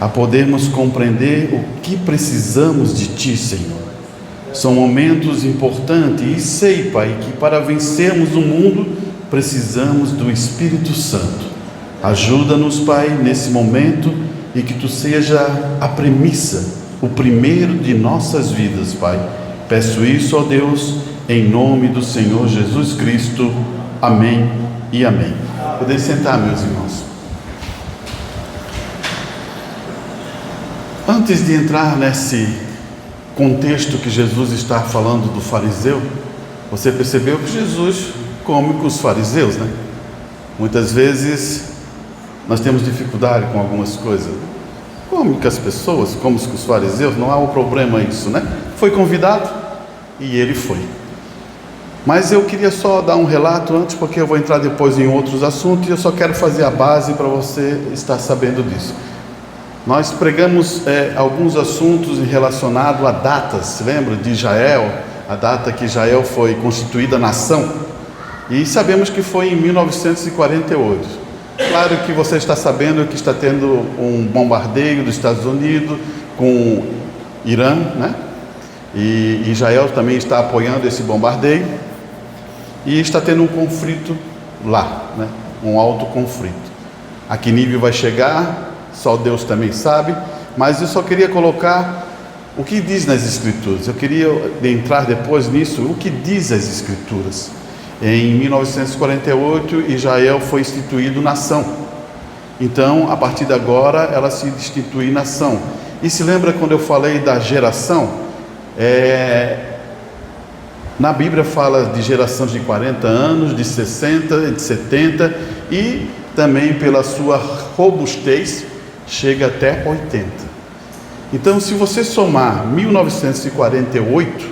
a podermos compreender o que precisamos de Ti, Senhor. São momentos importantes e sei, Pai, que para vencermos o mundo precisamos do Espírito Santo. Ajuda-nos, Pai, nesse momento e que Tu seja a premissa, o primeiro de nossas vidas, Pai. Peço isso, ó Deus, em nome do Senhor Jesus Cristo. Amém e amém. Podem sentar, meus irmãos. Antes de entrar nesse contexto que Jesus está falando do fariseu, você percebeu que Jesus come com os fariseus, né? Muitas vezes nós temos dificuldade com algumas coisas. Come com as pessoas, come com os fariseus, não há um problema isso, né? Foi convidado e ele foi. Mas eu queria só dar um relato antes, porque eu vou entrar depois em outros assuntos e eu só quero fazer a base para você estar sabendo disso. Nós pregamos alguns assuntos relacionados a datas, lembra de Israel, a data que Israel foi constituída nação, e sabemos que foi em 1948. Claro que você está sabendo que está tendo um bombardeio dos Estados Unidos com Irã, né? E Israel também está apoiando esse bombardeio, e está tendo um conflito lá, né? Um alto conflito. A que nível vai chegar? Só Deus também sabe, mas eu só queria colocar o que diz nas Escrituras. Eu queria entrar depois nisso, o que diz as Escrituras. Em 1948, Israel foi instituído nação. Então, a partir de agora, ela se institui nação. E se lembra quando eu falei da geração? Na Bíblia fala de gerações de 40 anos, de 60, de 70 e também pela sua robustez, chega até 80. Então, se você somar 1948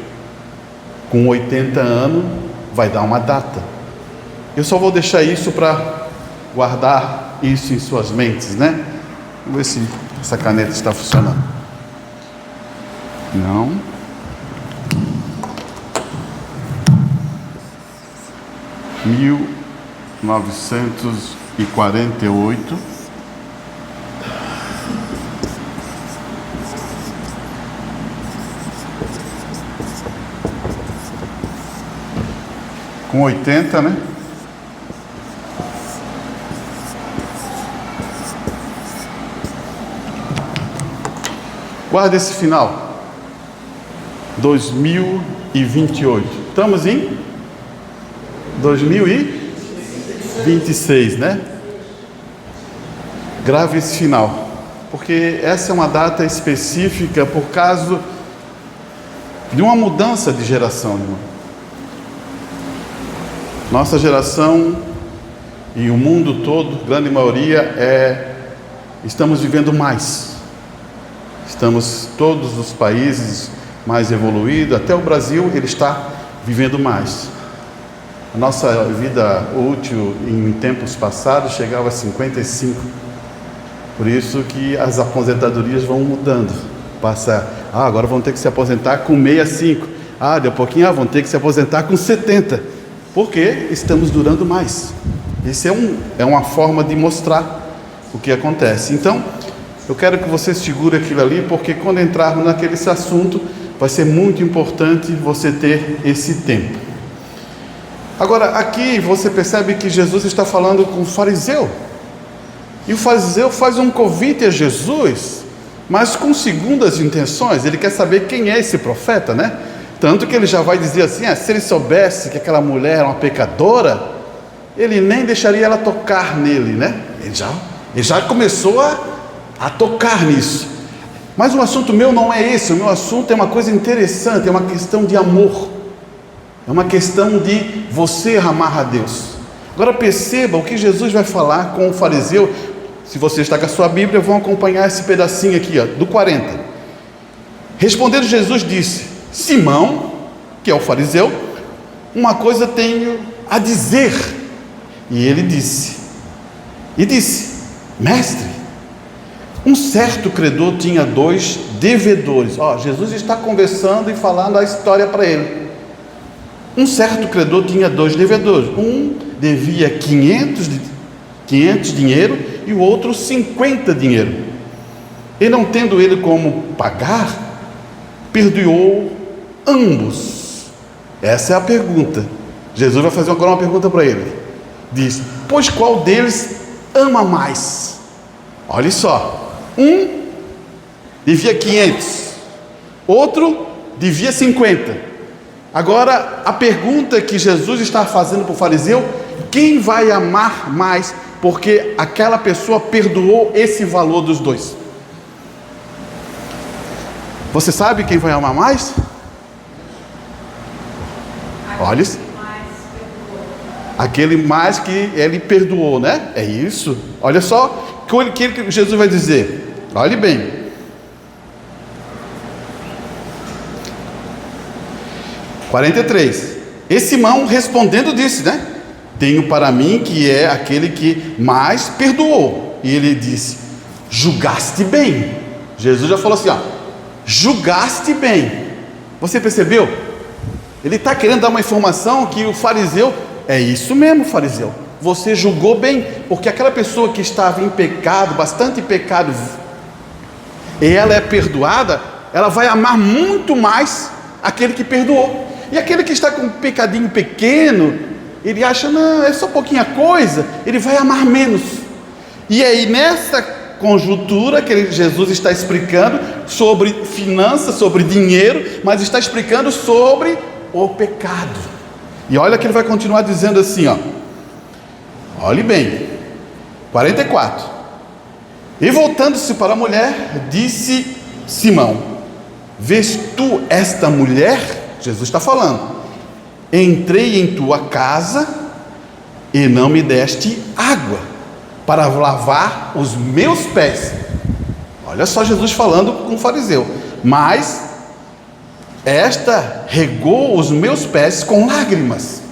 com 80 anos, vai dar uma data. Eu só vou deixar isso para guardar isso em suas mentes, né? Vamos ver se essa caneta está funcionando. Não. Mil 1948 com 80, né? Guarda esse final. 2028. Estamos em 2026, né? Grave esse final, porque essa é uma data específica por causa de uma mudança de geração, irmão. Nossa geração e o mundo todo, grande maioria, estamos vivendo mais. Estamos, todos os países mais evoluídos, até o Brasil, ele está vivendo mais. A nossa vida útil em tempos passados chegava a 55. Por isso que as aposentadorias vão mudando. Agora vão ter que se aposentar com 65. Daqui a pouquinho vão ter que se aposentar com 70. Porque estamos durando mais. Isso é uma forma de mostrar o que acontece. Então, eu quero que você segure aquilo ali, porque quando entrarmos naquele assunto, vai ser muito importante você ter esse tempo. Agora, aqui você percebe que Jesus está falando com o fariseu. E o fariseu faz um convite a Jesus, mas com segundas intenções. Ele quer saber quem é esse profeta, né? Tanto que ele já vai dizer assim, se ele soubesse que aquela mulher era uma pecadora, ele nem deixaria ela tocar nele, né? Ele já começou a tocar nisso. Mas o assunto meu não é esse. O meu assunto é uma coisa interessante, é uma questão de amor. É uma questão de você amar a Deus. Agora perceba o que Jesus vai falar com o fariseu. Se você está com a sua Bíblia, vão acompanhar esse pedacinho aqui, do 40. Respondendo, Jesus disse: Simão, que é o fariseu, uma coisa tenho a dizer. E ele disse, mestre, um certo credor tinha 2 devedores. Jesus está conversando e falando a história para ele. Um certo credor tinha 2 devedores. Um devia 500 dinheiro e o outro 50 dinheiro. E não tendo ele como pagar, perdoou ambos. Essa é a pergunta. Jesus vai fazer agora uma pergunta para ele. Diz: pois qual deles ama mais? Olha só, um devia 500, outro devia 50. Agora a pergunta que Jesus está fazendo para o fariseu: quem vai amar mais? Porque aquela pessoa perdoou esse valor dos dois. Você sabe quem vai amar mais? Olha isso. Aquele mais que ele perdoou, né? É isso. Olha só o que Jesus vai dizer. Olhe bem. (43) E Simão respondendo disse, né? Tenho para mim que é aquele que mais perdoou. E ele disse: julgaste bem. Jesus já falou assim, ó: julgaste bem. Você percebeu? Ele está querendo dar uma informação que o fariseu, é isso mesmo, fariseu, você julgou bem, porque aquela pessoa que estava em pecado, bastante pecado, e ela é perdoada, ela vai amar muito mais aquele que perdoou. E aquele que está com um pecadinho pequeno, ele acha, não, é só pouquinha coisa, ele vai amar menos. E aí nessa conjuntura que Jesus está explicando sobre finanças, sobre dinheiro, mas está explicando sobre o pecado. E olha que ele vai continuar dizendo assim, ó. Olhe bem, 44. E voltando-se para a mulher, disse Simão: vês tu esta mulher? Jesus está falando: entrei em tua casa e não me deste água para lavar os meus pés. Olha só Jesus falando com o fariseu: mas esta regou os meus pés com lágrimas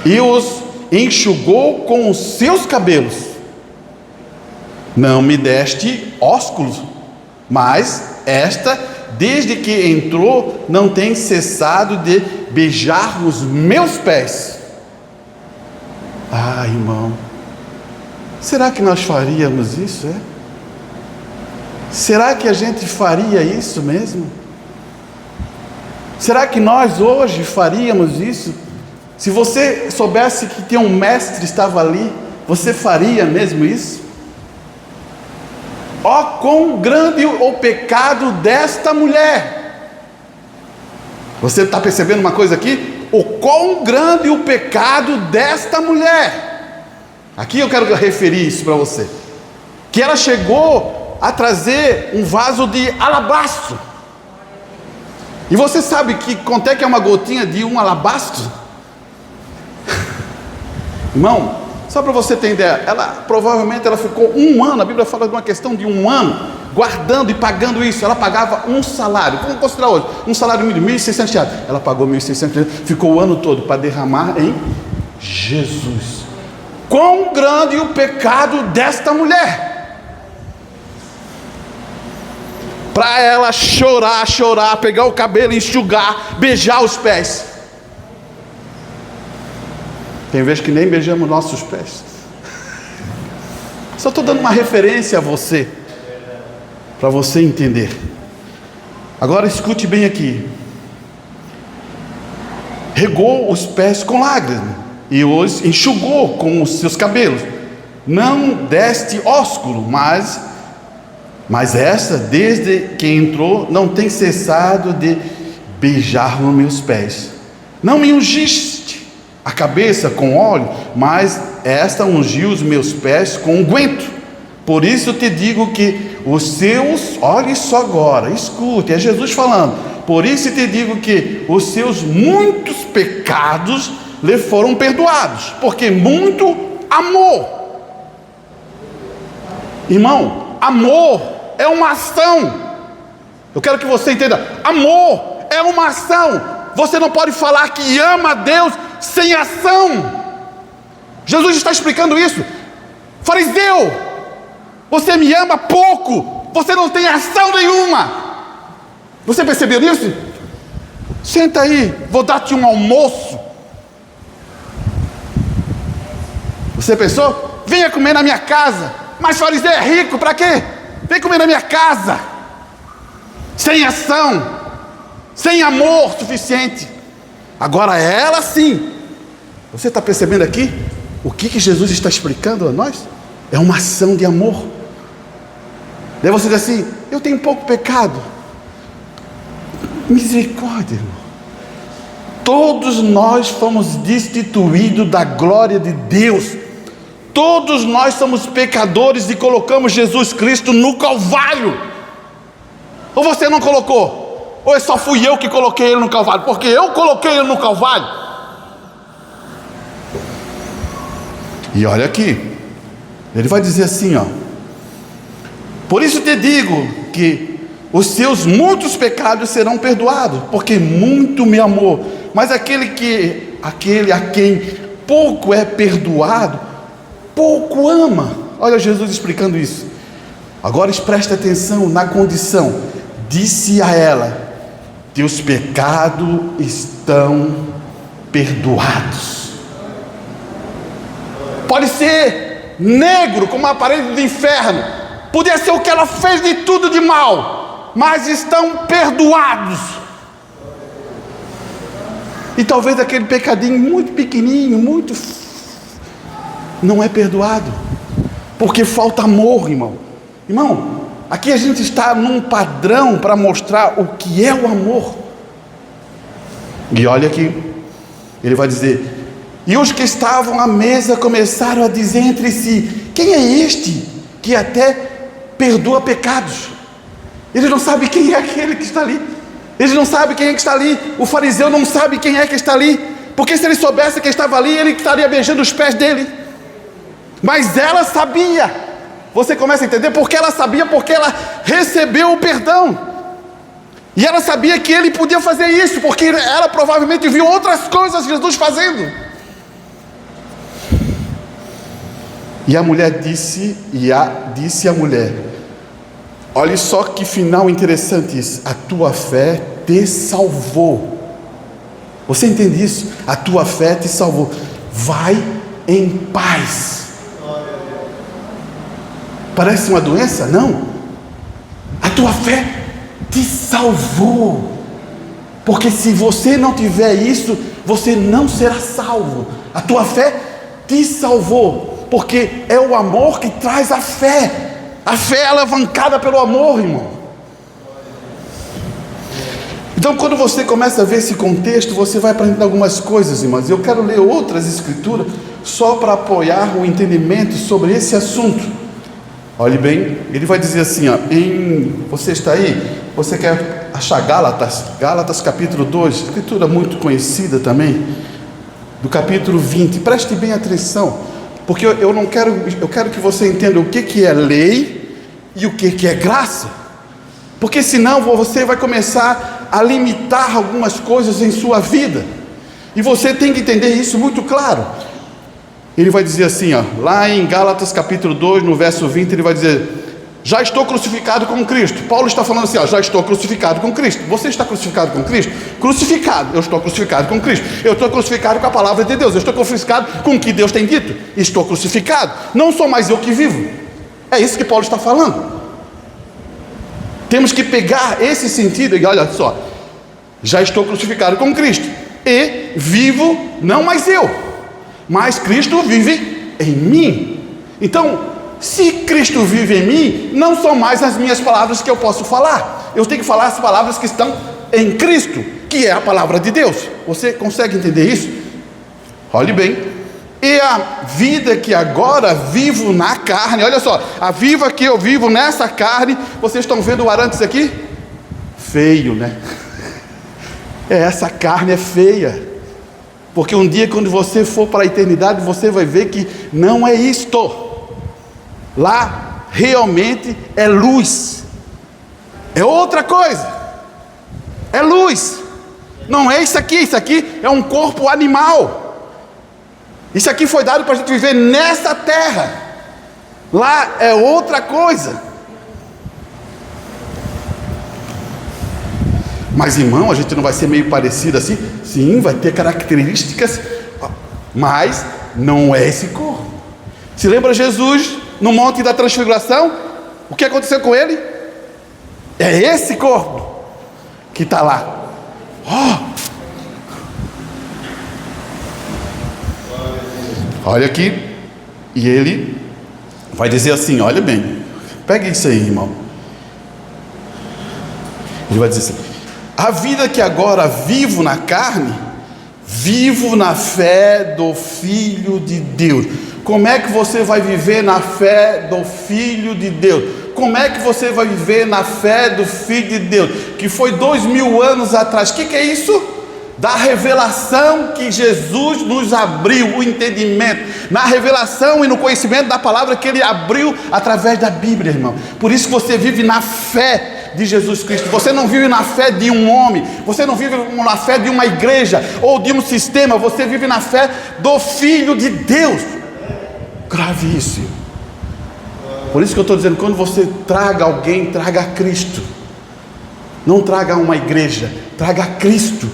e os enxugou com os seus cabelos. Não me deste ósculos, mas esta, desde que entrou, não tem cessado de beijar os meus pés. Ah, irmão, será que nós faríamos isso? Será que a gente faria isso mesmo? Será que nós hoje faríamos isso? Se você soubesse que tem um mestre estava ali, você faria mesmo isso? Ó, quão grande o pecado desta mulher! Você está percebendo uma coisa aqui? O quão grande o pecado desta mulher! Aqui eu quero referir isso para você. Que ela chegou a trazer um vaso de alabastro. E você sabe que quanto é que é uma gotinha de um alabastro? Irmão, só para você ter ideia, provavelmente ela ficou um ano, a Bíblia fala de uma questão de um ano, guardando e pagando isso. Ela pagava um salário, vamos considerar hoje, um salário mínimo, R$1.600. Ela pagou R$1.600, ficou o ano todo para derramar em Jesus. Quão grande o pecado desta mulher! Para ela chorar, pegar o cabelo, enxugar, beijar os pés. Tem vezes que nem beijamos nossos pés. Só estou dando uma referência a você, para você entender. Agora escute bem aqui. Regou os pés com lágrimas e os enxugou com os seus cabelos. Não deste ósculo, mas essa, desde que entrou, não tem cessado de beijar os meus pés. Não me ungiste a cabeça com óleo, mas esta ungiu os meus pés com unguento. Por isso te digo que os seus, olhe só agora, escute, é Jesus falando. Por isso te digo que os seus muitos pecados lhe foram perdoados, porque muito amou. Irmão, amor é uma ação. Eu quero que você entenda: amor é uma ação. Você não pode falar que ama a Deus sem ação. Jesus está explicando isso. Fariseu, você me ama pouco, você não tem ação nenhuma. Você percebeu isso? Senta aí, vou dar-te um almoço. Você pensou? Venha comer na minha casa. Mas fariseu é rico, para quê? vem comer na minha casa, sem ação, sem amor suficiente. Agora ela sim. Você está percebendo aqui o que Jesus está explicando a nós? É uma ação de amor. Daí você diz assim: eu tenho pouco pecado. Misericórdia, irmão. Todos nós fomos destituídos da glória de Deus. Todos nós somos pecadores e colocamos Jesus Cristo no Calvário. Ou você não colocou? Ou só fui eu que coloquei ele no Calvário? Porque eu coloquei ele no Calvário. E olha aqui, ele vai dizer assim, ó: por isso te digo que os seus muitos pecados serão perdoados, porque muito me amou. Mas aquele a quem pouco é perdoado, pouco ama. Olha Jesus explicando isso. Agora preste atenção na condição. Disse a ela: teus pecados estão perdoados. Pode ser negro como a parede do inferno, podia ser o que ela fez de tudo de mal, mas estão perdoados. E talvez aquele pecadinho muito pequenininho, não é perdoado, porque falta amor, irmão. Irmão, aqui a gente está num padrão para mostrar o que é o amor. E olha aqui, ele vai dizer: e os que estavam à mesa começaram a dizer entre si: quem é este que até perdoa pecados? Eles não sabem quem é aquele que está ali. Eles não sabem quem é que está ali. O fariseu não sabe quem é que está ali, porque se ele soubesse quem estava ali, ele estaria beijando os pés dele. Mas ela sabia. Você começa a entender porque ela sabia, porque ela recebeu o perdão. E ela sabia que ele podia fazer isso, porque ela provavelmente viu outras coisas Jesus fazendo. E a mulher disse a mulher: olha só que final interessante isso. A tua fé te salvou. Você entende isso? A tua fé te salvou. Vai em paz. Parece uma doença? Não. A tua fé te salvou. Porque se você não tiver isso, você não será salvo. A tua fé te salvou, porque é o amor que traz a fé. A fé é alavancada pelo amor, irmão. Então, quando você começa a ver esse contexto, você vai aprender algumas coisas, irmãos. Eu quero ler outras escrituras só para apoiar o entendimento sobre esse assunto. Olhe bem, ele vai dizer assim, ó, você está aí? Você quer achar Gálatas capítulo 2, escritura muito conhecida também, do capítulo 20. Preste bem atenção, porque eu quero que você entenda o que é lei e o que é graça, porque senão você vai começar a limitar algumas coisas em sua vida, e você tem que entender isso muito claro. Ele vai dizer assim, ó, lá em Gálatas capítulo 2, no verso 20, ele vai dizer: já estou crucificado com Cristo. Paulo está falando assim, ó, já estou crucificado com Cristo. Você está crucificado com Cristo? Crucificado, eu estou crucificado com Cristo. Eu estou crucificado com a palavra de Deus. Eu estou crucificado com o que Deus tem dito. Estou crucificado, não sou mais eu que vivo. É isso que Paulo está falando. Temos que pegar esse sentido e olha só: já estou crucificado com Cristo, e vivo não mais eu, mas Cristo vive em mim. Então, se Cristo vive em mim, não são mais as minhas palavras que eu posso falar. Eu tenho que falar as palavras que estão em Cristo, que é a palavra de Deus. Você consegue entender isso? Olhe bem. E a vida que agora vivo na carne, olha só, a vida que eu vivo nessa carne, vocês estão vendo o arantes aqui? Feio, né? Essa carne é feia, porque um dia quando você for para a eternidade, você vai ver que não é isto. Lá realmente é luz, é outra coisa, é luz, não é isso aqui é um corpo animal. Isso aqui foi dado para a gente viver nessa terra, lá é outra coisa. Mas irmão, a gente não vai ser meio parecido assim? Sim, vai ter características, mas não é esse corpo. Se lembra Jesus no Monte da Transfiguração? O que aconteceu com ele? É esse corpo que está lá. Olha aqui. E ele vai dizer assim, olha bem, pega isso aí, irmão. Ele vai dizer assim: a vida que agora vivo na carne, vivo na fé do Filho de Deus. Como é que você vai viver na fé do Filho de Deus? Como é que você vai viver na fé do Filho de Deus? Que foi 2000 anos atrás. O que é isso? Da revelação que Jesus nos abriu, o entendimento, na revelação e no conhecimento da palavra que Ele abriu através da Bíblia, irmão. Por isso que você vive na fé de Jesus Cristo. Você não vive na fé de um homem, você não vive na fé de uma igreja ou de um sistema, você vive na fé do Filho de Deus. Grave isso. Por isso que eu estou dizendo, quando você traga alguém, traga Cristo. Não traga uma igreja, traga Cristo.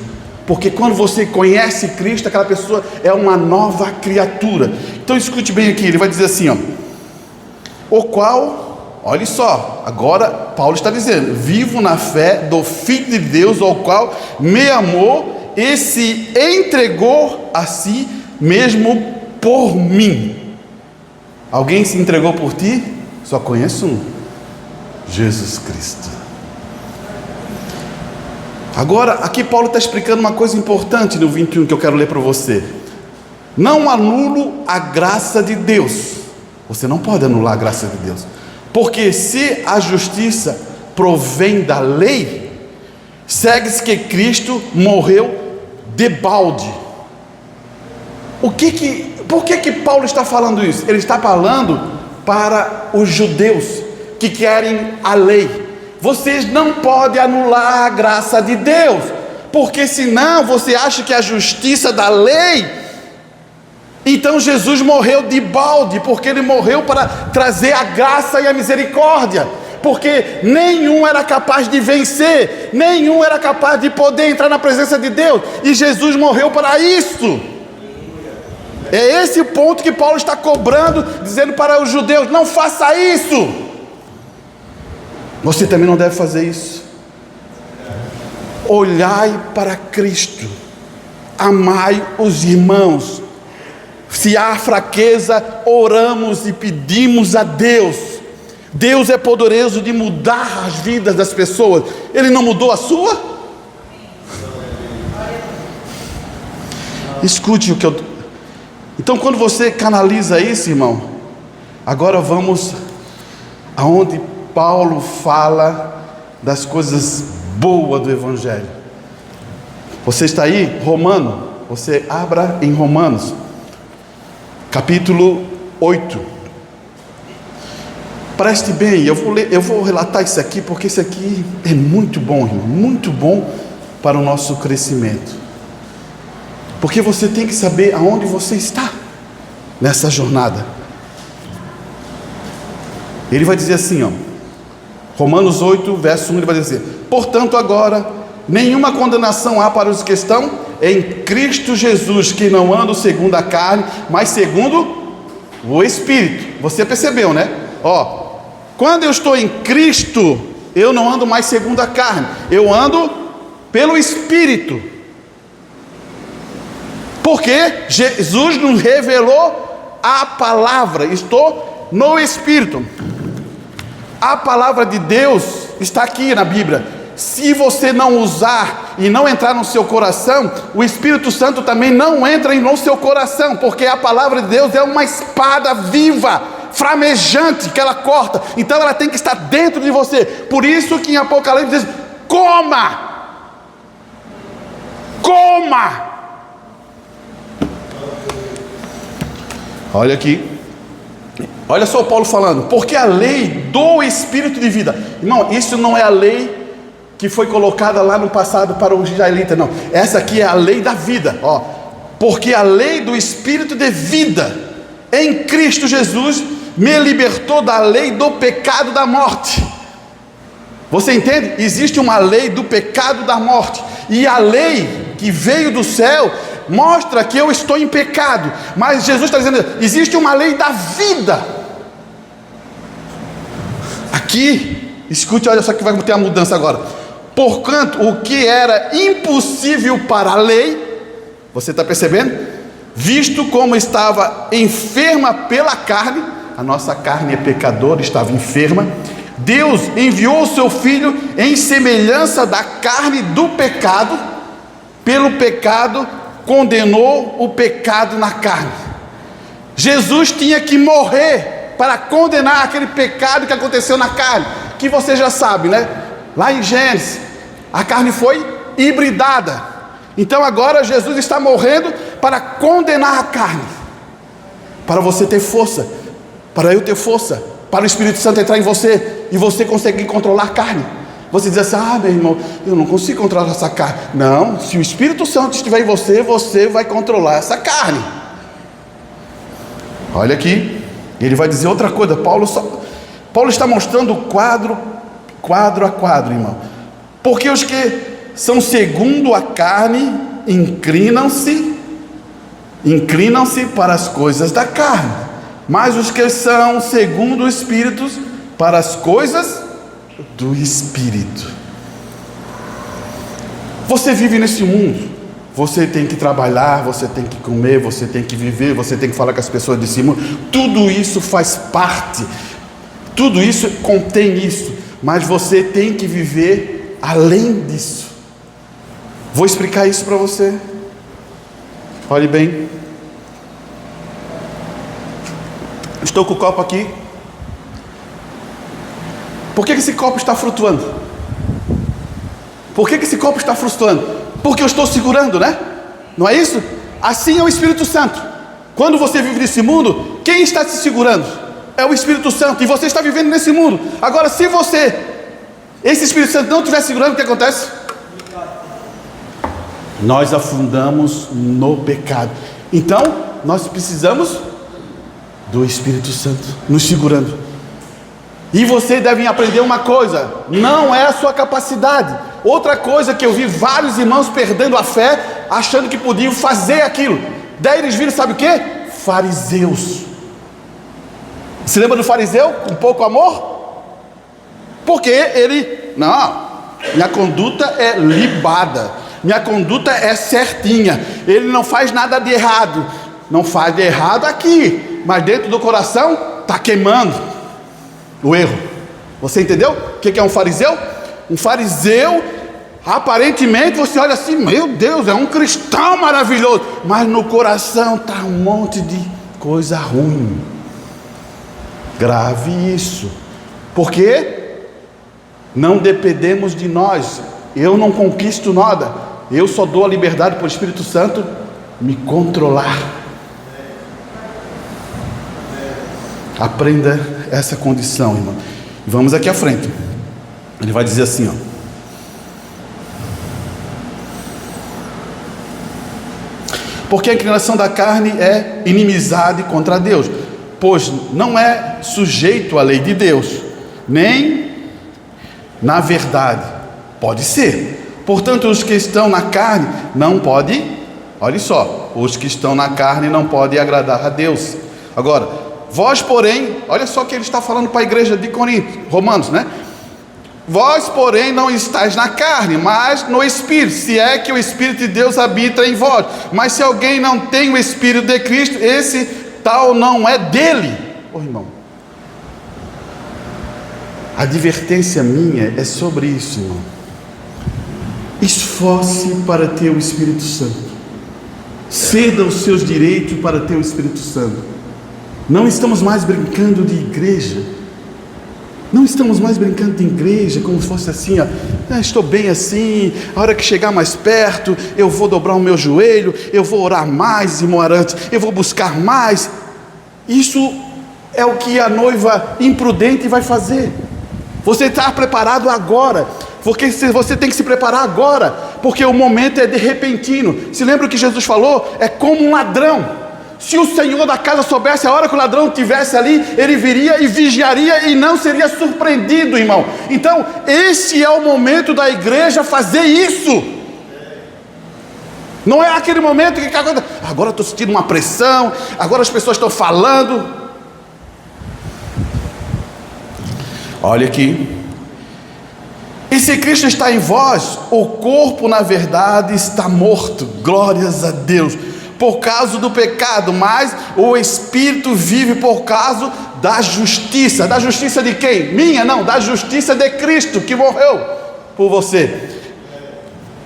Porque quando você conhece Cristo, aquela pessoa é uma nova criatura. Então escute bem aqui, ele vai dizer assim, ó: o qual, olha só, agora Paulo está dizendo, vivo na fé do Filho de Deus, ao qual me amou e se entregou a si mesmo por mim. Alguém se entregou por ti? Só conheço um: Jesus Cristo. Agora, aqui Paulo está explicando uma coisa importante no 21 que eu quero ler para você. Não anulo a graça de Deus. Você não pode anular a graça de Deus. Porque se a justiça provém da lei, segue-se que Cristo morreu debalde. Por que Paulo está falando isso? Ele está falando para os judeus que querem a lei. Vocês não podem anular a graça de Deus, porque senão você acha que a justiça da lei, então Jesus morreu de balde, porque Ele morreu para trazer a graça e a misericórdia, porque nenhum era capaz de vencer, nenhum era capaz de poder entrar na presença de Deus, e Jesus morreu para isso. É esse o ponto que Paulo está cobrando, dizendo para os judeus: não faça isso. Você também não deve fazer isso. Olhai para Cristo, amai os irmãos. Se há fraqueza, oramos e pedimos a Deus. Deus é poderoso de mudar as vidas das pessoas. Ele não mudou a sua? Escute o que eu... Então, quando você canaliza isso, irmão, agora vamos aonde Paulo fala das coisas boas do Evangelho. Você está aí? Romano, você abra em Romanos, capítulo 8. Preste bem, eu vou relatar isso aqui, porque isso aqui é muito bom, irmão, muito bom para o nosso crescimento. Porque você tem que saber aonde você está nessa jornada. Ele vai dizer assim, ó, Romanos 8, verso 1, ele vai dizer: portanto agora, nenhuma condenação há para os que estão em Cristo Jesus, que não andam segundo a carne, mas segundo o Espírito. Você percebeu, né? Ó, quando eu estou em Cristo, eu não ando mais segundo a carne, eu ando pelo Espírito. Porque Jesus nos revelou a palavra. Estou no Espírito. A palavra de Deus está aqui na Bíblia. Se você não usar e não entrar no seu coração, o Espírito Santo também não entra no seu coração, porque a palavra de Deus é uma espada viva, flamejante, que ela corta. Então ela tem que estar dentro de você. Por isso que em Apocalipse diz: coma, coma. Olha aqui, olha só o Paulo falando: porque a lei do Espírito de vida. Irmão, isso não é a lei que foi colocada lá no passado para os israelitas, não. Essa aqui é a lei da vida, ó. Porque a lei do Espírito de vida em Cristo Jesus me libertou da lei do pecado da morte. Você entende? Existe uma lei do pecado da morte, e a lei que veio do céu mostra que eu estou em pecado, mas Jesus está dizendo: existe uma lei da vida. Aqui, escute, olha só que vai ter a mudança agora. Porquanto o que era impossível para a lei, você está percebendo? Visto como estava enferma pela carne, a nossa carne é pecadora, estava enferma, Deus enviou o seu Filho em semelhança da carne do pecado, pelo pecado condenou o pecado na carne. Jesus tinha que morrer para condenar aquele pecado que aconteceu na carne, que você já sabe, né? Lá em Gênesis, a carne foi hibridada. Então agora Jesus está morrendo para condenar a carne, para você ter força, para eu ter força, para o Espírito Santo entrar em você e você conseguir controlar a carne. Você diz assim: ah, meu irmão, eu não consigo controlar essa carne. Não, se o Espírito Santo estiver em você, você vai controlar essa carne. Olha aqui, ele vai dizer outra coisa. Paulo está mostrando quadro a quadro, irmão. Porque os que são segundo a carne inclinam-se para as coisas da carne, mas os que são segundo o Espírito para as coisas do Espírito. Você vive nesse mundo, você tem que trabalhar, você tem que comer, você tem que viver, você tem que falar com as pessoas desse mundo. Tudo isso faz parte, tudo isso contém isso, mas você tem que viver além disso. Vou explicar isso para você. Olhe bem. Estou com o copo aqui. Por que esse copo está flutuando? Por que esse copo está flutuando? Porque eu estou segurando, né? Não é isso? Assim é o Espírito Santo. Quando você vive nesse mundo, quem está te segurando? É o Espírito Santo. E você está vivendo nesse mundo. Agora, se esse Espírito Santo não estiver segurando, o que acontece? Nós afundamos no pecado. Então, nós precisamos do Espírito Santo nos segurando. E você deve aprender uma coisa: não é a sua capacidade. Outra coisa que eu vi vários irmãos perdendo a fé, achando que podiam fazer aquilo. Daí eles viram, sabe o que? Fariseus. Se lembra do fariseu com pouco amor? Porque não, minha conduta é libada, minha conduta é certinha, ele não faz nada de errado. Não faz de errado aqui, mas dentro do coração está queimando o erro. Você entendeu o que é um fariseu? Um fariseu, aparentemente você olha assim: meu Deus, é um cristão maravilhoso, mas no coração está um monte de coisa ruim. Grave isso, porque não dependemos de nós. Eu não conquisto nada, eu só dou a liberdade para o Espírito Santo me controlar. Aprenda essa condição, irmão. Vamos aqui à frente. Ele vai dizer assim, ó: porque a inclinação da carne é inimizade contra Deus, pois não é sujeito à lei de Deus, nem na verdade pode ser. Portanto, os que estão na carne não podem, olha só, os que estão na carne não podem agradar a Deus. Agora, vós porém, olha só o que ele está falando para a igreja de Corinto, Romanos, né? Vós porém não estáis na carne, mas no Espírito, se é que o Espírito de Deus habita em vós. Mas se alguém não tem o Espírito de Cristo, esse tal não é dele. Ô irmão, a advertência minha é sobre isso, irmão. Esforce para ter o Espírito Santo, ceda os seus direitos para ter o Espírito Santo. Não estamos mais brincando de igreja. Não estamos mais brincando de igreja como se fosse assim, ó, estou bem assim, a hora que chegar mais perto, eu vou dobrar o meu joelho, eu vou orar mais, irmão Arantes, eu vou buscar mais. Isso é o que a noiva imprudente vai fazer. Você está preparado agora, porque você tem que se preparar agora, porque o momento é de repentino. Se lembra o que Jesus falou? É como um ladrão. Se o senhor da casa soubesse a hora que o ladrão estivesse ali, ele viria e vigiaria e não seria surpreendido, irmão. Então, esse é o momento da igreja fazer isso. Não é aquele momento que agora estou sentindo uma pressão, agora as pessoas estão falando. Olha aqui. E se Cristo está em vós, o corpo na verdade está morto, glórias a Deus, por causa do pecado, mas o Espírito vive por causa da justiça. Da justiça de quem? Minha? Não, da justiça de Cristo, que morreu por você.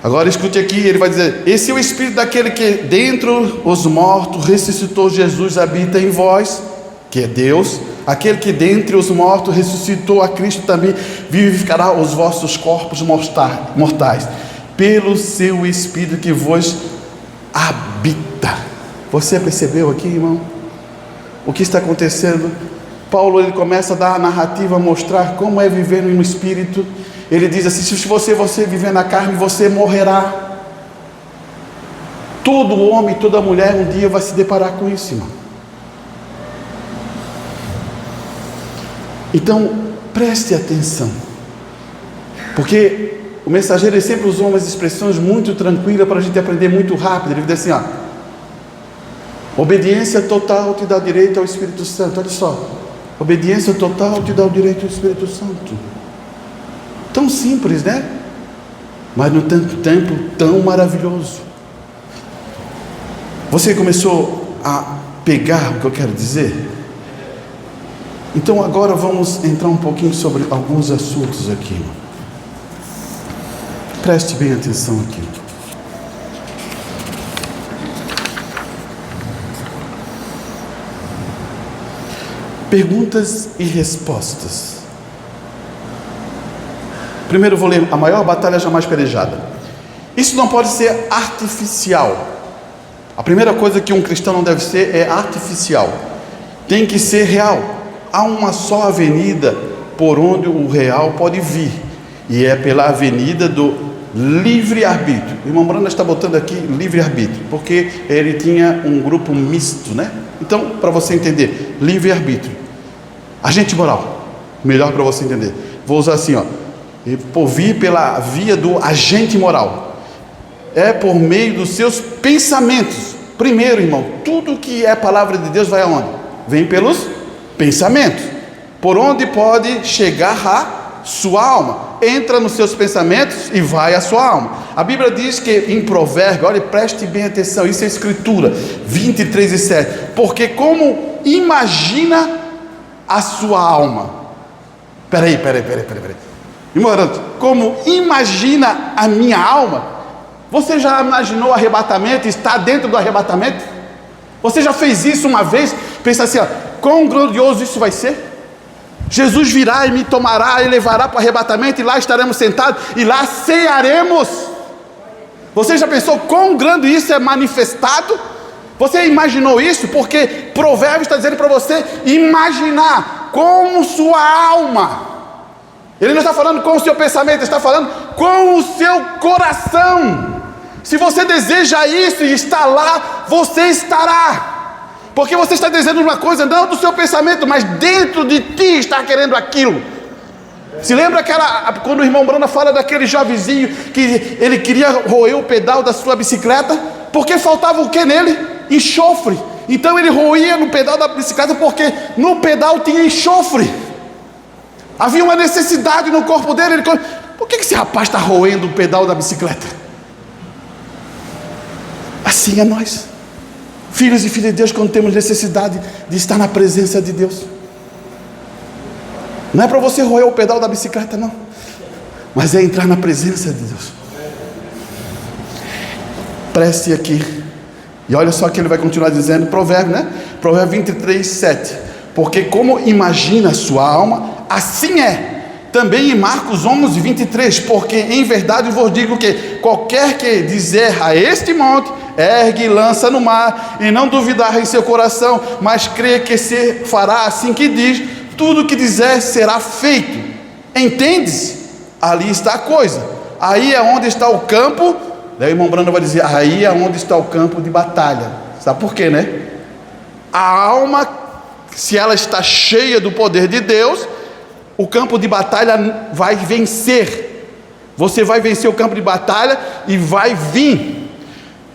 Agora escute aqui, ele vai dizer: esse é o Espírito daquele que dentre os mortos ressuscitou Jesus, habita em vós, que é Deus. Aquele que dentre os mortos ressuscitou a Cristo também vivificará os vossos corpos mortais, pelo seu Espírito que vos habita. Você percebeu aqui, irmão? O que está acontecendo? Paulo, ele começa a dar a narrativa, a mostrar como é viver no Espírito. Ele diz assim: se você viver na carne, você morrerá. Todo homem, toda mulher um dia vai se deparar com isso, irmão. Então, preste atenção, porque o mensageiro ele sempre usou umas expressões muito tranquilas para a gente aprender muito rápido. Ele diz assim: ó, obediência total te dá direito ao Espírito Santo. Olha só, obediência total te dá o direito ao Espírito Santo. Tão simples, né? Mas no tanto tempo tão maravilhoso. Você começou a pegar o que eu quero dizer? Então agora vamos entrar um pouquinho sobre alguns assuntos aqui. Preste bem atenção aqui. Perguntas e respostas. Primeiro eu vou ler: a maior batalha jamais pelejada. Isso não pode ser artificial. A primeira coisa que um cristão não deve ser é artificial. Tem que ser real. Há uma só avenida por onde o real pode vir, e é pela avenida do livre-arbítrio. O irmão Brana está botando aqui livre-arbítrio, porque ele tinha um grupo misto, né? Então, para você entender, livre-arbítrio, agente moral, melhor para você entender, vou usar assim, ó, por vir pela via do agente moral, é por meio dos seus pensamentos. Primeiro, irmão, tudo que é palavra de Deus vai aonde? Vem pelos pensamentos. Por onde pode chegar a sua alma? Entra nos seus pensamentos e vai à sua alma. A Bíblia diz que em Provérbios, olha, preste bem atenção, isso é escritura, 23:7, porque como imagina a sua alma. Peraí. Irmão, como imagina a minha alma? Você já imaginou o arrebatamento? Está dentro do arrebatamento? Você já fez isso uma vez? Pensa assim, ó, quão grandioso isso vai ser? Jesus virá e me tomará e levará para o arrebatamento, e lá estaremos sentados e lá cearemos. Você já pensou quão grande isso é manifestado? Você imaginou isso? Porque Provérbios está dizendo para você imaginar com sua alma. Ele não está falando com o seu pensamento, ele está falando com o seu coração. Se você deseja isso e está lá, você estará. Porque você está dizendo uma coisa, não do seu pensamento, mas dentro de ti está querendo aquilo. Se lembra quando o irmão Brana fala daquele jovenzinho que ele queria roer o pedal da sua bicicleta? Porque faltava o que nele? Enxofre. Então ele roía no pedal da bicicleta porque no pedal tinha enxofre. Havia uma necessidade no corpo dele. Por que esse rapaz está roendo o pedal da bicicleta? Assim é nós, filhos e filhas de Deus, quando temos necessidade de estar na presença de Deus. Não é para você roer o pedal da bicicleta, não, mas é entrar na presença de Deus. Preste aqui, e olha só que ele vai continuar dizendo, Provérbio, né? Provérbio 23:7, porque como imagina a sua alma, assim é. Também em Marcos 11:23, porque em verdade vos digo que qualquer que dizer a este monte, ergue e lança no mar, e não duvidar em seu coração, mas crê que se fará assim que diz, tudo que dizer será feito. Entendes? Ali está a coisa. Aí é onde está o campo. Daí o irmão Brando vai dizer, aí é onde está o campo de batalha. Sabe por quê, né? A alma, se ela está cheia do poder de Deus, o campo de batalha vai vencer. Você vai vencer o campo de batalha e vai vir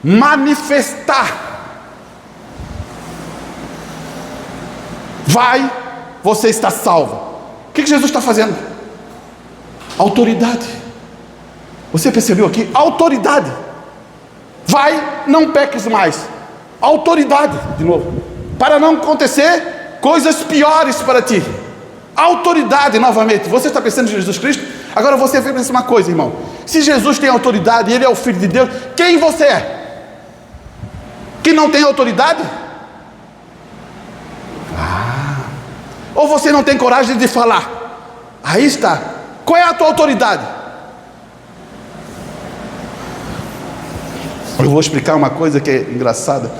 manifestar. Você está salvo. que Jesus está fazendo? Autoridade. Você percebeu aqui? Autoridade. Vai, não peques mais. Autoridade, de novo, para não acontecer coisas piores para ti. Autoridade, novamente. Você está pensando em Jesus Cristo? Agora você vê uma coisa, irmão. Se Jesus tem autoridade e Ele é o Filho de Deus, quem você é? Que não tem autoridade? Ou você não tem coragem de falar? Aí está. Qual é a tua autoridade? Eu vou explicar uma coisa que é engraçada.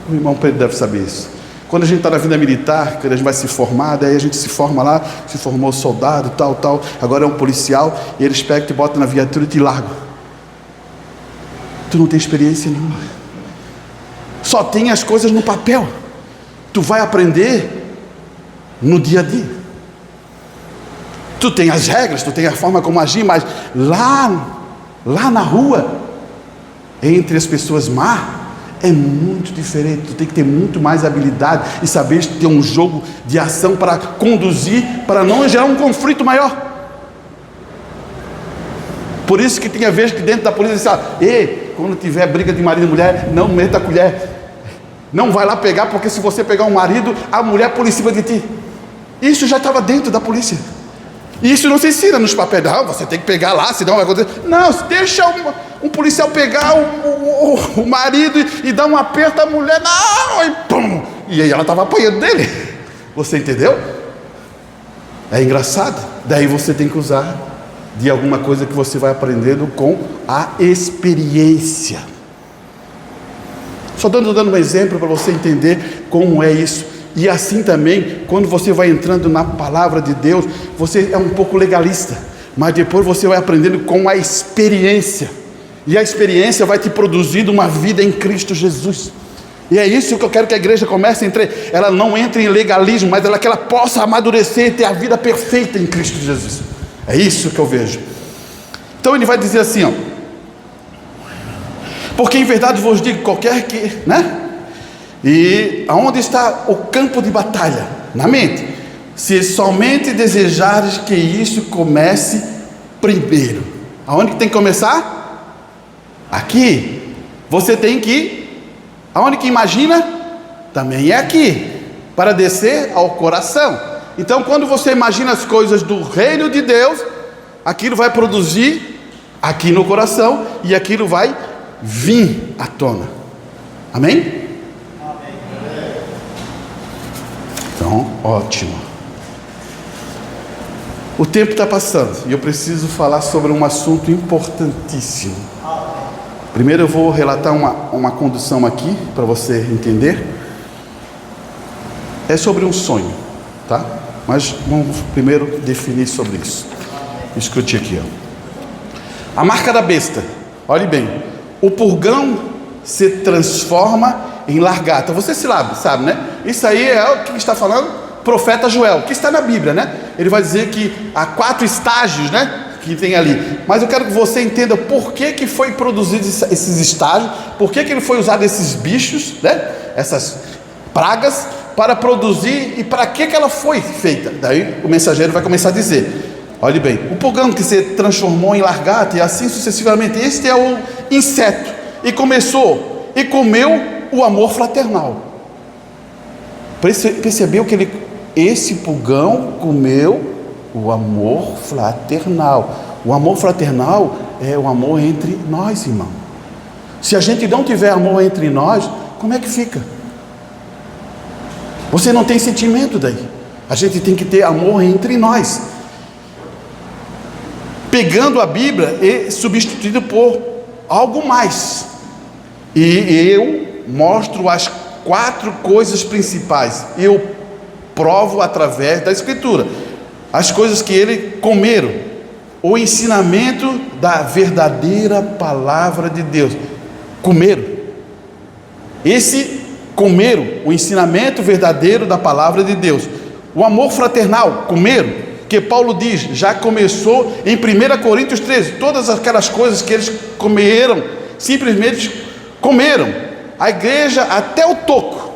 O irmão Pedro deve saber isso. Quando a gente está na vida militar, quando a gente vai se formar, daí a gente se forma lá, se formou soldado, tal, agora é um policial, e eles pegam, te botam na viatura e te largam. Tu não tem experiência nenhuma. Só tem as coisas no papel. Tu vai aprender no dia a dia. Tu tem as regras, tu tem a forma como agir, mas lá na rua, entre as pessoas má, é muito diferente. Tu tem que ter muito mais habilidade e saber ter um jogo de ação para conduzir, para não gerar um conflito maior. Por isso que tem a vez que dentro da polícia diz, quando tiver briga de marido e mulher, não meta a colher, não vai lá pegar, porque se você pegar um marido, a mulher pula em cima de ti. Isso já estava dentro da polícia. E isso não se ensina nos papéis. Não, você tem que pegar lá, senão vai acontecer. Não, deixa um policial pegar o marido e dar um aperto à mulher. Não, e pum! E aí ela estava apanhando dele. Você entendeu? É engraçado. Daí você tem que usar de alguma coisa que você vai aprendendo com a experiência. Só dando um exemplo para você entender como é isso. E assim também, quando você vai entrando na palavra de Deus, você é um pouco legalista, mas depois você vai aprendendo com a experiência, e a experiência vai te produzindo uma vida em Cristo Jesus. E é isso que eu quero que a igreja comece a entrar. Ela não entre em legalismo, mas que ela possa amadurecer e ter a vida perfeita em Cristo Jesus. É isso que eu vejo. Então ele vai dizer assim, ó, porque em verdade vos digo, qualquer que, e aonde está o campo de batalha? Na mente. Se somente desejares que isso comece primeiro. Aonde que tem que começar? Aqui. Você tem que, aonde que imagina? Também é aqui, para descer ao coração. Então quando você imagina as coisas do reino de Deus, aquilo vai produzir aqui no coração, e aquilo vai vir à tona. Amém? Então, ótimo. O tempo está passando e eu preciso falar sobre um assunto importantíssimo. Primeiro eu vou relatar uma condução aqui para você entender. É sobre um sonho, tá? Mas vamos primeiro definir sobre isso. Escute aqui, ó. A marca da besta. Olhe bem. O purgão se transforma em largata. Você sabe, né? Isso aí é o que está falando profeta Joel, que está na Bíblia, né? Ele vai dizer que há 4 estágios, né? Que tem ali. Mas eu quero que você entenda por que foi produzido esses estágios, por que ele foi usado esses bichos, né? Essas pragas, para produzir e para que ela foi feita. Daí o mensageiro vai começar a dizer: olhe bem, o purgão que se transformou em largata e assim sucessivamente. Este é o inseto. E começou e comeu o amor fraternal. Percebeu que esse pulgão comeu o amor fraternal. O amor fraternal é o amor entre nós, irmão. Se a gente não tiver amor entre nós, como é que fica? Você não tem sentimento daí. A gente tem que ter amor entre nós. Pegando a Bíblia e substituindo por algo mais. E eu mostro as 4 coisas principais. Eu provo através da Escritura as coisas que ele comeram, o ensinamento da verdadeira palavra de Deus. Comeram. Esse comeram o ensinamento verdadeiro da palavra de Deus. O amor fraternal, comeram, que Paulo diz, já começou em 1 Coríntios 13. Todas aquelas coisas que eles comeram, simplesmente comeram. A igreja até o toco.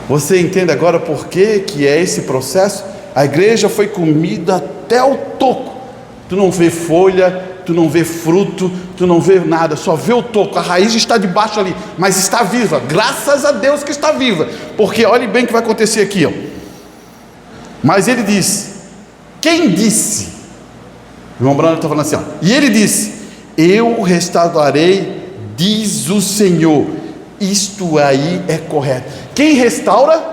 Você entende agora por que é esse processo? A igreja foi comida até o toco. Tu não vê folha, tu não vê fruto, tu não vê nada, só vê o toco. A raiz está debaixo ali, mas está viva. Graças a Deus que está viva. Porque olhe bem o que vai acontecer aqui, ó. Mas ele diz: quem disse? O irmão Brando está falando assim, ó. E ele disse: eu restaurarei, diz o Senhor. Isto aí é correto. Quem restaura?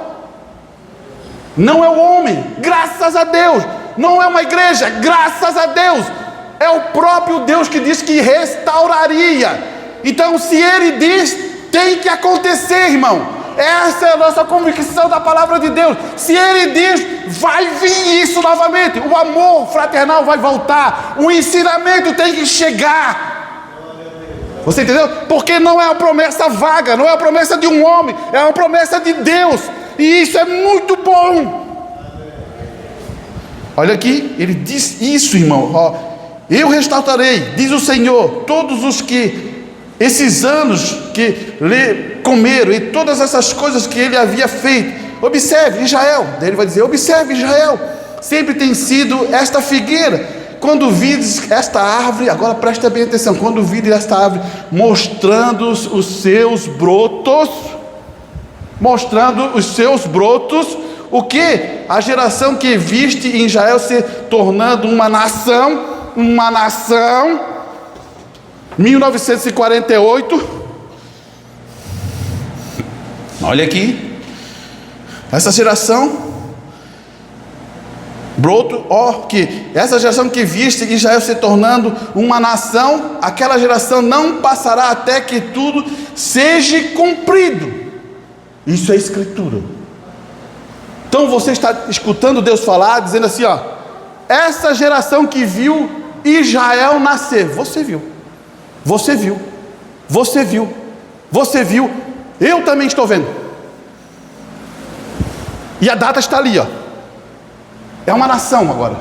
Não é o homem, graças a Deus. Não é uma igreja, graças a Deus. É o próprio Deus que diz que restauraria. Então, se Ele diz, tem que acontecer, irmão. Essa é a nossa convicção da palavra de Deus. Se Ele diz, vai vir isso novamente. O amor fraternal vai voltar. O ensinamento tem que chegar. Você entendeu? Porque não é uma promessa vaga, não é uma promessa de um homem, é uma promessa de Deus. E isso é muito bom. Olha aqui, ele diz isso, irmão, ó, eu restaurarei, diz o Senhor, todos os que, esses anos que comeram, e todas essas coisas que ele havia feito. Observe Israel, daí ele vai dizer: observe Israel, sempre tem sido esta figueira, quando vides esta árvore, agora presta bem atenção, quando vides esta árvore, mostrando os seus brotos, o que? A geração que viste em Israel se tornando uma nação, 1948, olha aqui, essa geração, broto, ó, que essa geração que viste Israel se tornando uma nação, aquela geração não passará até que tudo seja cumprido. Isso é escritura. Então você está escutando Deus falar, dizendo assim, ó, essa geração que viu Israel nascer, você viu, eu também estou vendo, e a data está ali, ó, é uma nação agora.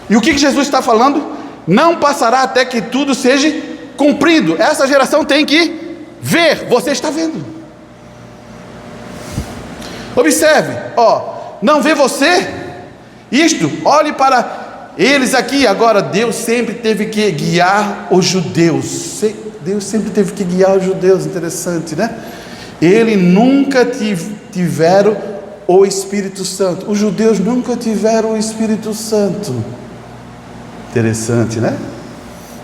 E o que Jesus está falando? Não passará até que tudo seja cumprido. Essa geração tem que ver, você está vendo. Observe, ó, não vê você? Isto, olhe para eles aqui. Agora, Deus sempre teve que guiar os judeus. Deus sempre teve que guiar os judeus, interessante, né? Ele nunca tiveram o Espírito Santo. Os judeus nunca tiveram o Espírito Santo. Interessante, né?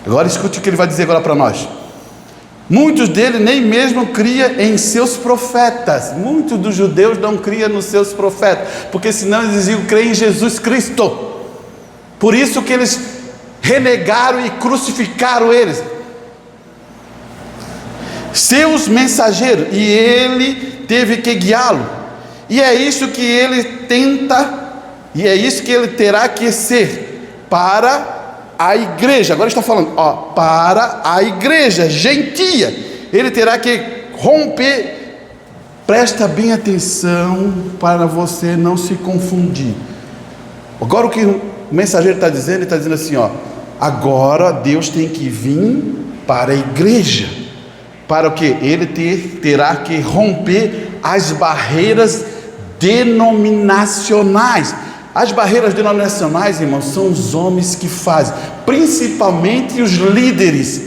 Agora escute o que ele vai dizer agora para nós. Muitos deles nem mesmo criam em seus profetas. Muitos dos judeus não criam nos seus profetas, porque senão eles iam crer em Jesus Cristo. Por isso que eles renegaram e crucificaram eles, seus mensageiros, e ele teve que guiá-lo. E é isso que ele tenta, e é isso que ele terá que ser para a igreja. Agora está falando, ó, para a igreja gentia, ele terá que romper. Presta bem atenção para você não se confundir. Agora o que o mensageiro está dizendo, ele está dizendo assim, ó, agora Deus tem que vir para a igreja. Para o que? Ele terá que romper as barreiras denominacionais. As barreiras denominacionais, irmãos, são os homens que fazem, principalmente os líderes.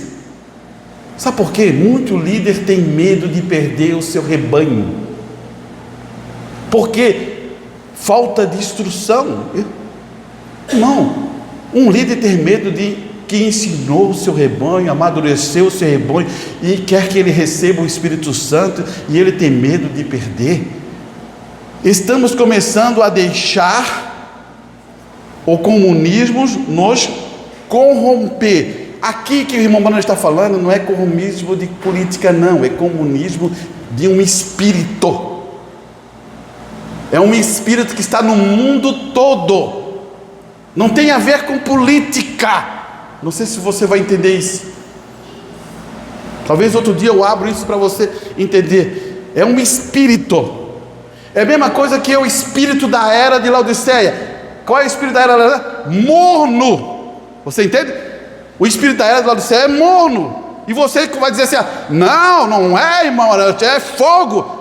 Sabe por quê? Muito líder tem medo de perder o seu rebanho, porque falta de instrução. Irmão, um líder tem medo de que ensinou o seu rebanho, amadureceu o seu rebanho e quer que ele receba o Espírito Santo, e ele tem medo de perder. Estamos começando a deixar o comunismo nos corromper. Aqui que o irmão Bruno está falando não é comunismo de política, não, é comunismo de um espírito. É um espírito que está no mundo todo. Não tem a ver com política. Não sei se você vai entender isso. Talvez outro dia eu abro isso para você entender. É um espírito. É a mesma coisa que o espírito da era de Laodiceia. Qual é o espírito da era de Laodiceia? Morno. Você entende? O espírito da era de Laodiceia é morno. E você vai dizer assim, não é, irmão, é fogo.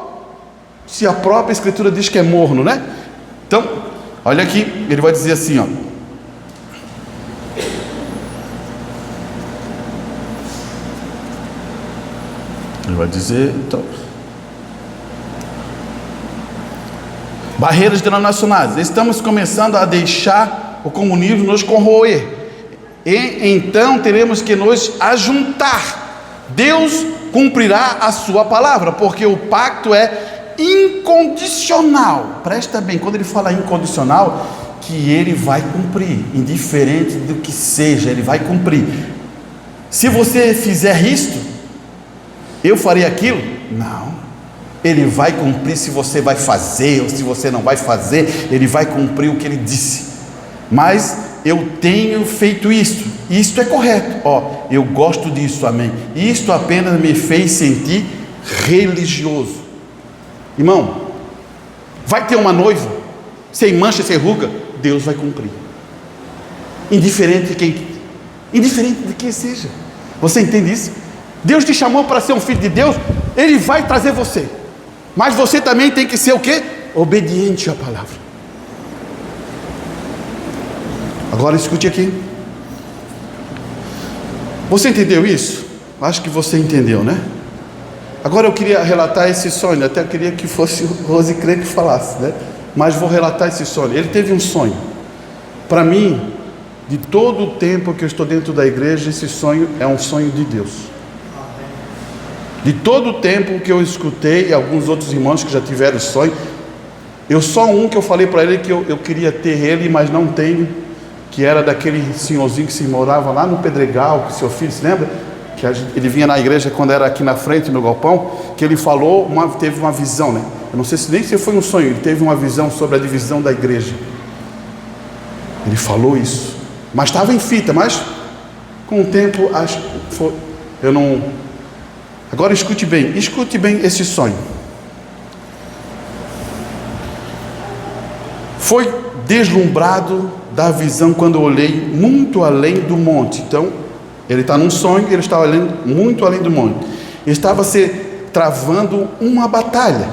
Se a própria escritura diz que é morno, né? Então, Olha aqui, ele vai dizer assim, ó. Ele vai dizer, então, barreiras denominacionais. Estamos começando a deixar o comunismo nos corroer. E então teremos que nos ajuntar. Deus cumprirá a sua palavra, porque o pacto é incondicional. Presta bem, quando ele fala incondicional, que ele vai cumprir, indiferente do que seja, ele vai cumprir. Se você fizer isto, eu farei aquilo? Não. Ele vai cumprir. Se você vai fazer ou se você não vai fazer, ele vai cumprir o que ele disse. Mas eu tenho feito isto é correto, eu gosto disso, amém. Isto apenas me fez sentir religioso. Irmão, vai ter uma noiva sem mancha, sem ruga, Deus vai cumprir, indiferente de quem seja. Você entende isso? Deus te chamou para ser um filho de Deus, Ele vai trazer você, mas você também tem que ser o quê? Obediente à palavra. Agora escute aqui. Você entendeu isso? Acho que você entendeu, né? Agora eu queria relatar esse sonho. Até queria que fosse o Rosicré que falasse, né? Mas vou relatar esse sonho. Ele teve um sonho. Para mim, de todo o tempo que eu estou dentro da igreja, esse sonho é um sonho de Deus. De todo o tempo que eu escutei, e alguns outros irmãos que já tiveram sonho, só um que eu falei para ele que eu queria ter ele, mas não tenho, que era daquele senhorzinho que se morava lá no Pedregal, que seu filho se lembra? Que ele vinha na igreja quando era aqui na frente, no galpão, que ele falou, teve uma visão, né? Eu não sei se foi um sonho, ele teve uma visão sobre a divisão da igreja. Ele falou isso, mas estava em fita, mas com o tempo, eu não... Agora escute bem esse sonho. Foi deslumbrado da visão quando eu olhei muito além do monte. Então, ele está num sonho, ele estava olhando muito além do monte. Estava se travando uma batalha,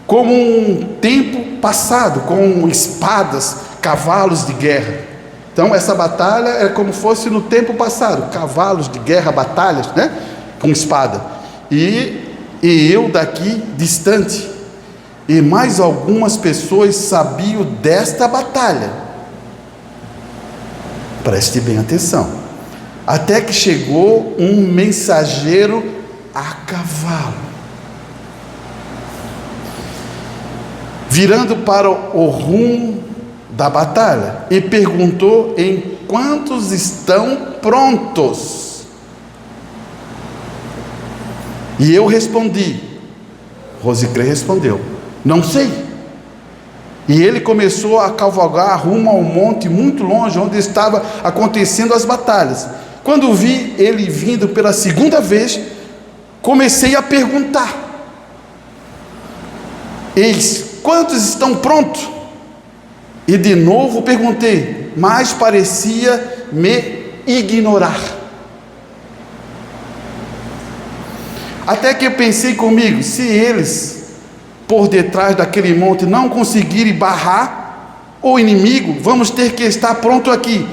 como um tempo passado, com espadas, cavalos de guerra. Então, essa batalha é como fosse no tempo passado, cavalos de guerra, batalhas, né? Com espada. E eu daqui distante. E mais algumas pessoas sabiam desta batalha. Preste bem atenção. Até que chegou um mensageiro a cavalo, virando para o rumo da batalha, e perguntou em quantos estão prontos. E eu respondi, Rosicré respondeu, não sei. E ele começou a cavalgar rumo ao monte muito longe, onde estava acontecendo as batalhas. Quando vi ele vindo pela segunda vez, comecei a perguntar, eis, quantos estão prontos? E de novo perguntei, mas parecia me ignorar. Até que eu pensei comigo, se eles por detrás daquele monte não conseguirem barrar o inimigo, vamos ter que estar pronto aqui.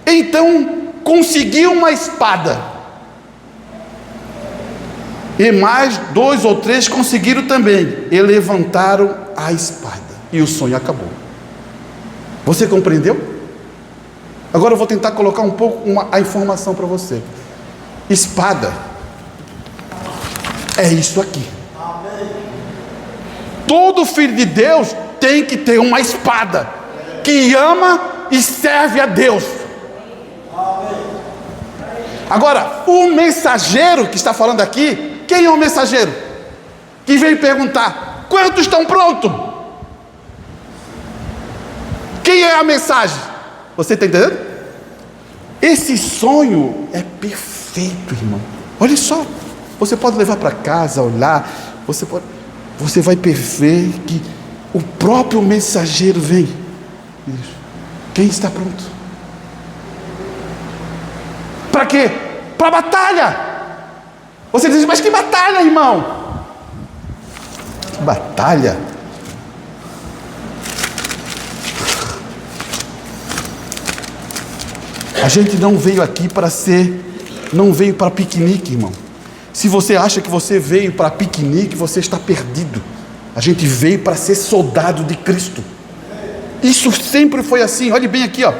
Então consegui uma espada, e mais 2 ou 3 conseguiram também, e levantaram a espada, e o sonho acabou. Você compreendeu? Agora eu vou tentar colocar um pouco a informação para você. Espada é isso aqui. Todo filho de Deus tem que ter uma espada, que ama e serve a Deus. Agora, o mensageiro que está falando aqui, quem é o mensageiro? Que veio perguntar, quantos estão prontos? Quem é a mensagem? Você está entendendo? Esse sonho é perfeito, irmão. Olha só, você pode levar para casa, olhar, você vai ver que o próprio mensageiro vem. Quem está pronto? Para quê? Para a batalha. Você diz, mas que batalha, irmão? Que batalha? A gente não veio aqui não veio para piquenique, irmão. Se você acha que você veio para piquenique, você está perdido. A gente veio para ser soldado de Cristo. Isso sempre foi assim. Olhe bem aqui, ó.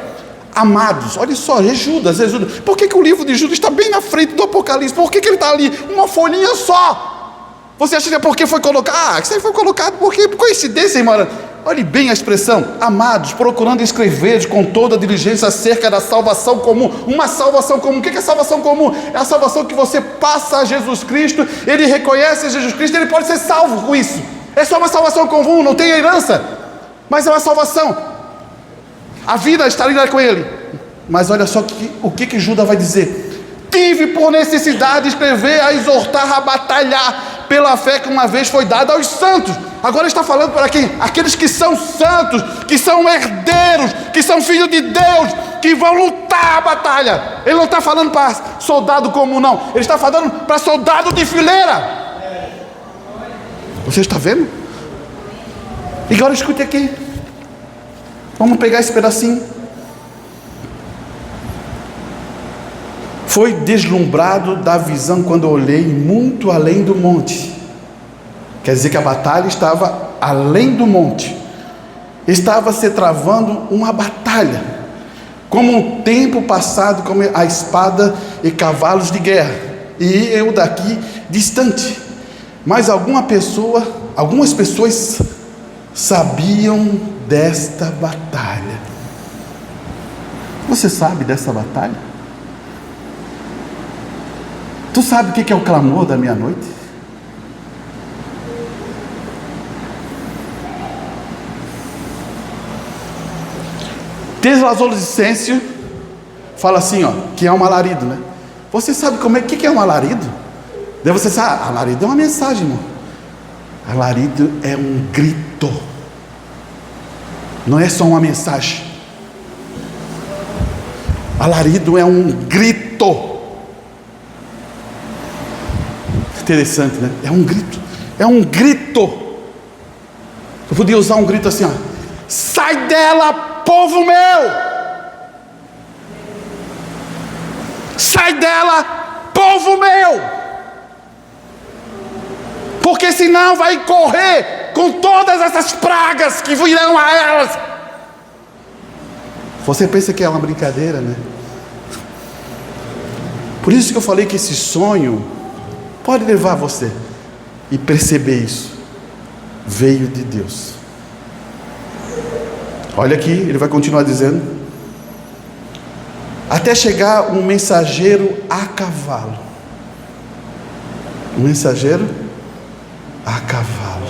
Amados, olha só, é Judas. Por que o livro de Judas está bem na frente do Apocalipse? Por que ele está ali? Uma folhinha só. Você acha que é porque foi colocado? Isso aí foi colocado porque, por coincidência, irmã. Olhe bem a expressão, amados, procurando escrever com toda diligência acerca da salvação comum. Uma salvação comum. O que é salvação comum? É a salvação que você passa a Jesus Cristo, ele reconhece a Jesus Cristo, ele pode ser salvo com isso. É só uma salvação comum, não tem herança, mas é uma salvação. A vida estaria com ele. Mas olha só o que Judas vai dizer: tive por necessidade de escrever, a exortar, a batalhar pela fé que uma vez foi dada aos santos. Agora está falando para quem? Aqueles que são santos, que são herdeiros, que são filhos de Deus, que vão lutar a batalha. Ele não está falando para soldado comum, não. Ele está falando para soldado de fileira. Você está vendo? E agora escute aqui. Vamos pegar esse pedacinho. Foi deslumbrado da visão quando olhei muito além do monte. Quer dizer que a batalha estava além do monte. Estava se travando uma batalha, como um tempo passado, como a espada e cavalos de guerra. E eu daqui distante. Mas algumas pessoas sabiam desta batalha. Você sabe dessa batalha? Tu sabe o que é o clamor da meia-noite? Tesalonicenses fala assim, ó, que é um alarido, né? Você sabe como que é um alarido? Daí você sabe, alarido é uma mensagem, irmão. Alarido é um grito. Não é só uma mensagem. Alarido é um grito. Interessante, né? É um grito. É um grito. Eu podia usar um grito assim, ó: sai dela, povo meu! Sai dela, povo meu! Porque senão vai correr com todas essas pragas que virão a elas. Você pensa que é uma brincadeira, né? Por isso que eu falei que esse sonho pode levar você e perceber isso. Veio de Deus. Olha aqui, ele vai continuar dizendo: até chegar um mensageiro a cavalo. Um mensageiro a cavalo.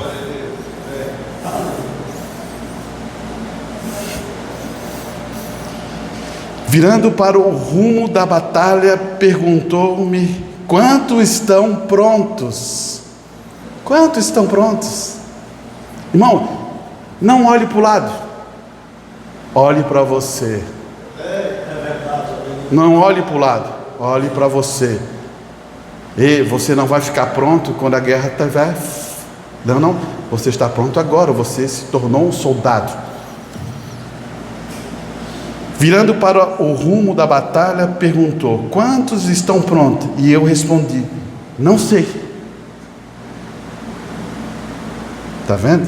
Virando para o rumo da batalha, perguntou-me: quantos estão prontos? Quantos estão prontos? Irmão, não olhe para o lado, olhe para você. Não olhe para o lado, olhe para você. E você não vai ficar pronto quando a guerra estiver. Não, você está pronto agora, você se tornou um soldado. Virando para o rumo da batalha, perguntou: quantos estão prontos? E eu respondi: não sei. Está vendo?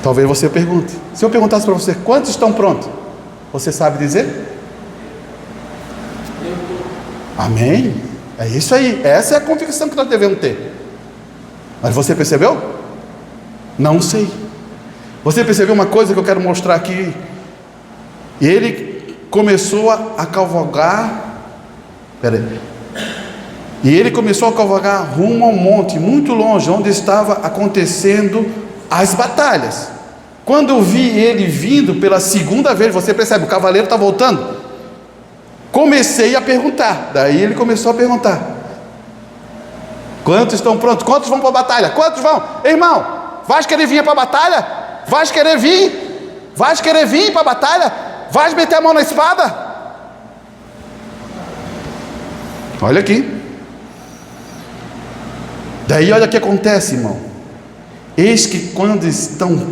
Talvez você pergunte. Se eu perguntasse para você: quantos estão prontos? Você sabe dizer? Amém? É isso aí. Essa é a convicção que nós devemos ter. Mas você percebeu? Não sei. Você percebeu uma coisa que eu quero mostrar aqui? E ele começou a cavalgar. E ele começou a cavalgar rumo ao monte, muito longe, onde estava acontecendo as batalhas. Quando eu vi ele vindo pela segunda vez, você percebe, o cavaleiro está voltando. Comecei a perguntar. Daí ele começou a perguntar: quantos estão prontos? Quantos vão para a batalha? Quantos vão? Irmão, vais querer vir para a batalha? Vais querer vir? Vais querer vir para a batalha? Vais meter a mão na espada? Olha aqui. Daí olha o que acontece, irmão. Eis que quando estão...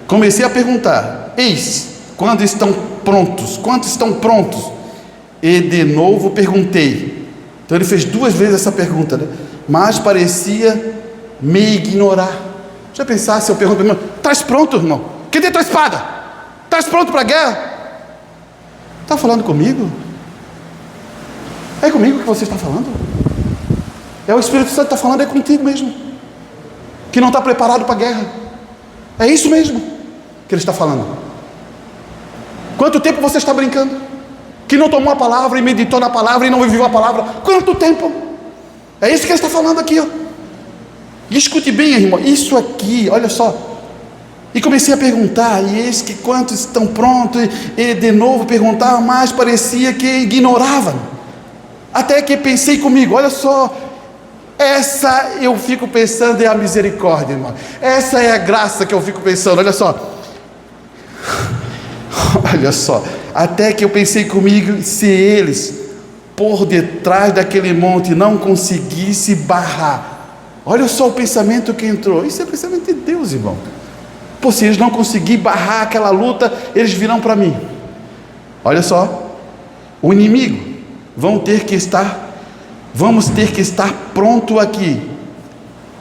Comecei a perguntar: eis, quando estão prontos? Quantos estão prontos? E de novo perguntei. Então ele fez 2 vezes essa pergunta, né? Mas parecia me ignorar. Já pensasse, eu pergunto para o irmão: estás pronto, irmão? Cadê tua espada? Estás pronto para a guerra? Está falando comigo? É comigo que você está falando? É o Espírito Santo que está falando, é contigo mesmo, que não está preparado para a guerra. É isso mesmo que ele está falando. Quanto tempo você está brincando? Que não tomou a palavra e meditou na palavra e não viveu a palavra? Quanto tempo? É isso que ele está falando aqui, ó. E escute bem, irmão, isso aqui, olha só. E comecei a perguntar, e eis que quantos estão prontos? E de novo perguntava, mas parecia que ignorava. Até que pensei comigo, olha só, essa eu fico pensando é a misericórdia, irmão. Essa é a graça que eu fico pensando, olha só. Olha só, até que eu pensei comigo, se eles, por detrás daquele monte, não conseguissem barrar. Olha só o pensamento que entrou. Isso é o pensamento de Deus, irmão. Pô, se eles não conseguirem barrar aquela luta, eles virão para mim. Olha só, o inimigo, vamos ter que estar pronto aqui.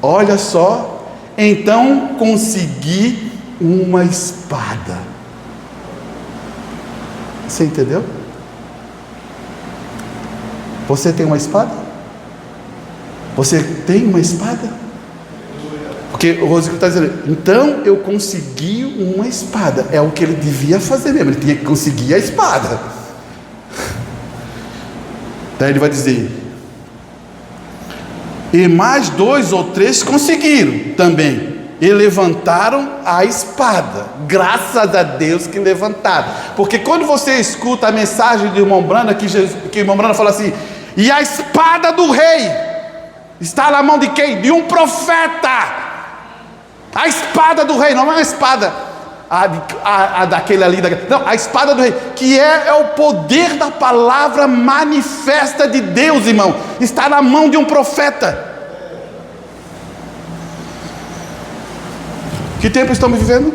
Olha só, então consegui uma espada. Você entendeu? Você tem uma espada? Você tem uma espada? Porque o Rosico está dizendo, então eu consegui uma espada. É o que ele devia fazer mesmo, ele tinha que conseguir a espada. Daí ele vai dizer, e mais 2 ou 3 conseguiram também, e levantaram a espada. Graças a Deus que levantaram. Porque quando você escuta a mensagem do irmão Brana, que o irmão Brana fala assim, e a espada do rei está na mão de quem? De um profeta. A espada do rei, não é uma espada daquele ali, não, a espada do rei, que é o poder da palavra manifesta de Deus, irmão, está na mão de um profeta. Que tempo estamos vivendo?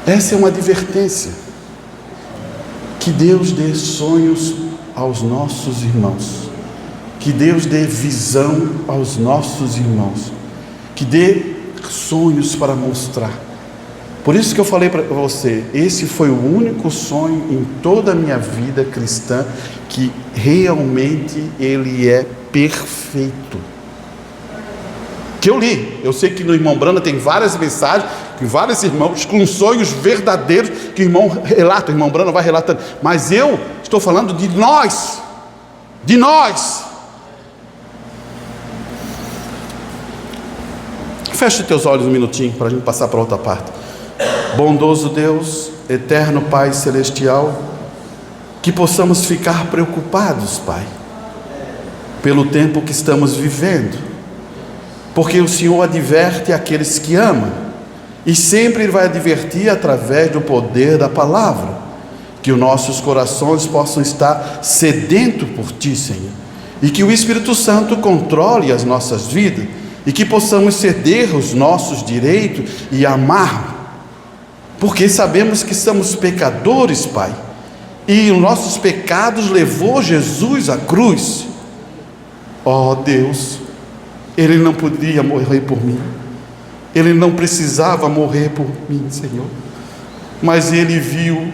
Essa é uma advertência. Que Deus dê sonhos aos nossos irmãos. Que Deus dê visão aos nossos irmãos. Que dê sonhos para mostrar. Por isso que eu falei para você, esse foi o único sonho em toda a minha vida cristã que realmente ele é perfeito. Que eu li, eu sei que no irmão Brana tem várias mensagens, que vários irmãos com sonhos verdadeiros, que o irmão relata, o irmão Brana vai relatando, mas eu estou falando de nós, Feche os teus olhos um minutinho, para a gente passar para outra parte. Bondoso Deus, eterno Pai Celestial, que possamos ficar preocupados, Pai, pelo tempo que estamos vivendo, porque o Senhor adverte aqueles que amam, e sempre Ele vai advertir através do poder da palavra, que os nossos corações possam estar sedentos por Ti, Senhor, e que o Espírito Santo controle as nossas vidas, e que possamos ceder os nossos direitos e amar, porque sabemos que somos pecadores, Pai, e os nossos pecados levou Jesus à cruz. Ó Deus, Ele não podia morrer por mim, Ele não precisava morrer por mim, Senhor, mas Ele viu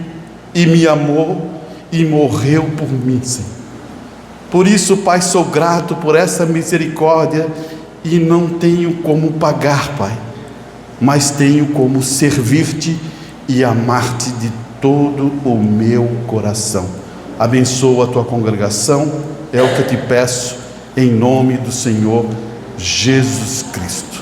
e me amou e morreu por mim, Senhor. Por isso, Pai, sou grato por essa misericórdia e não tenho como pagar, Pai, mas tenho como servir-te e amar-te de todo o meu coração. Abençoa a tua congregação, é o que eu te peço, em nome do Senhor Jesus Cristo.